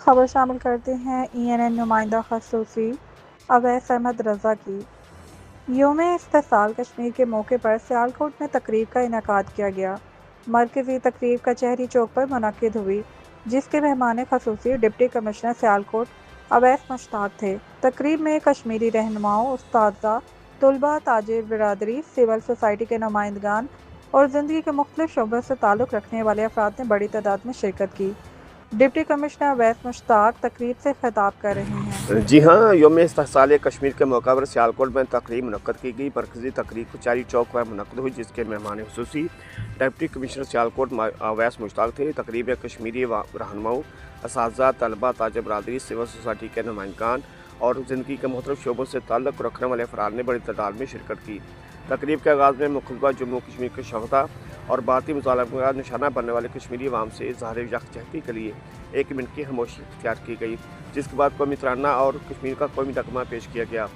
खबर शामिल करते हैं ENN नुमाइंदा खसूसी अवैस अहमद रज़ा की। यौम इस्तिक़लाल कश्मीर के मौके पर सियालकोट में तकरीब का इनेकाद किया गया। मरकज़ी तकरीब कचहरी चौक पर मुनक्किद हुई, जिसके मेहमान खसूसी डिप्टी कमिश्नर सियालकोट अवैस मुश्ताक थे। तकरीब में कश्मीरी रहनुमाओं, उस्ताज़ा, तुलबा, ताजिर बिरादरी, सिविल सोसाइटी के नुमाइंदगान और ज़िंदगी के मुख्तलिफ शोबों से ताल्लुक़ रखने वाले अफराद ने बड़ी तादाद में शिरकत की। डिप्टी कमिश्नर अवैस मुश्ताक तकरीब से खिताब कर रहे हैं। जी हाँ, यौम इस्तिक़लाल कश्मीर के मौका पर सियालकोट में तकरीब मुनक्कद की गई। मरकज़ी तकरीब कचहरी चौक पर मुनक्कद हुई, जिसके मेहमान खुसूसी डिप्टी कमिश्नर सियालकोट अवैस मुश्ताक थे। तकरीब में कश्मीरी रहनुमाओं, असातिज़ा, तलबा, ताजिर बिरादरी, सिविल सोसाइटी के नुमाइंदगान और ज़िंदगी के मुख्तलिफ शोबों से ताल्लुक़ रखने वाले अफराद ने बड़ी तादाद में शिरकत की। तकरीब के आगाज़ में मुखतबा जम्मू कश्मीर के शहदा और भारतीय मुतालबा का निशाना बनने वाले कश्मीरी अवाम से इज़हार यकजहती के लिए 1 मिनट की खामोशी इख्तियार की गई, जिसके बाद कौमी तराना और कश्मीर का कौमी नगमा पेश किया गया।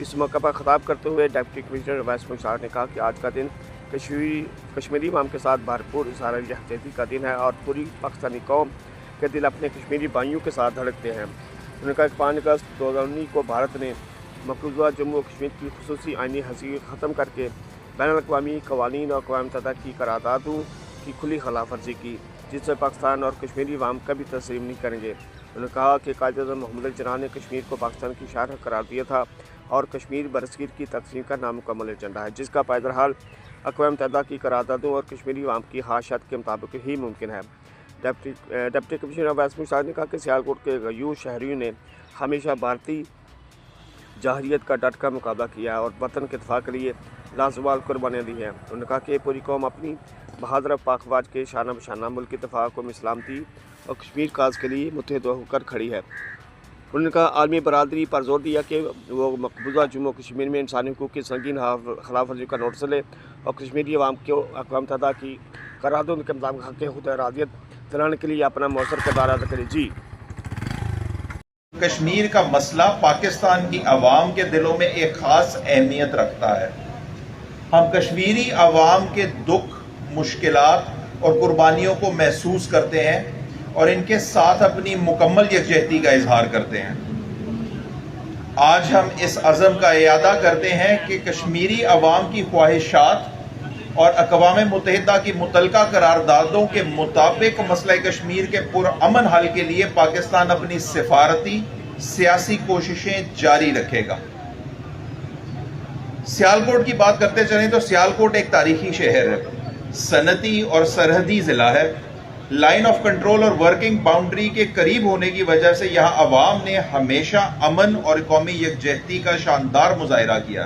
इस मौके पर खिताब करते हुए डिप्टी कमिश्नर अवैस मुश्ताक ने कहा कि आज का दिन कश्मीरी अवाम के साथ भरपूर इज़हार यकजहती का दिन है और पूरी पाकिस्तानी कौम के दिल अपने कश्मीरी भाइयों के साथ धड़कते हैं। उन्होंने कहा कि 5 अगस्त 2019 को भारत ने मकबूजा जम्मू कश्मीर की खुसूसी आइनी हैसियत ख़त्म करके बैनुल-अक़वामी क़वानीन और अक़वाम मुत्तहिदा की करारदादों की खुली खिलाफ वर्जी की, जिससे पाकिस्तान और कश्मीरी अवाम कभी तस्लीम नहीं करेंगे। उन्होंने कहा कि कायद-ए-आज़म मोहम्मद अली जिन्ना ने कश्मीर को पाकिस्तान की शहर करार दिया था और कश्मीर बरसगीर की तकसीम का नामुकम्मल एजेंडा है, जिसका पैदरहाल अक़वाम मुत्तहिदा की करारदादों और कश्मीरी अवाम की ख्वाहिशात के मुताबिक ही मुमकिन है। डिप्टी कमिश्नर अवैस मुश्ताक ने कहा कि सियालकोट के गयूर शहरियों ने हमेशा भारतीय जाहिरियत का डट कर मुकाबला किया है और वतन के दफा के लिए लाजवाल कुर्बानियाँ दी हैं। उन्होंने कहा कि पूरी कौम अपनी बहादुर पाकवाज के शाना बशाना मुल्क की दफा को सलामती और कश्मीर काज के लिए मुत्तहिद होकर खड़ी है। उन्होंने कहा आलमी बरादरी पर जोर दिया कि वो मकबूजा जम्मू कश्मीर में इंसानी हकूक़ की संगीन खिलाफ वर्जी का नोटिस ले और कश्मीरी अवाम को अक़वाम मुत्तहिदा की करारदादों के मुताबिक हक़ खुद इरादियत दिलाने के लिए अपना मौसर किरदार अदा करे। जी, कश्मीर का मसला पाकिस्तान की अवाम के दिलों में एक खास अहमियत रखता है। हम कश्मीरी अवाम के दुख, मुश्किलात और कुर्बानियों को महसूस करते हैं और इनके साथ अपनी मुकम्मल यकजहती का इजहार करते हैं। आज हम इस अज़म का इयादा करते हैं कि कश्मीरी अवाम की ख्वाहिशात और अक़वाम मुत्तहिदा की मुतल्लका करारदादों के मुताबिक मसला कश्मीर के पुरअमन हल के लिए पाकिस्तान अपनी सिफारती सियासी कोशिशें जारी रखेगा। सियालकोट की बात करते चलें तो सियालकोट एक तारीखी शहर है, सनती और सरहदी ज़िला है। लाइन ऑफ कंट्रोल और वर्किंग बाउंड्री के करीब होने की वजह से यहाँ अवाम ने हमेशा अमन और कौमी यकजहती का शानदार मुजाहिरा किया।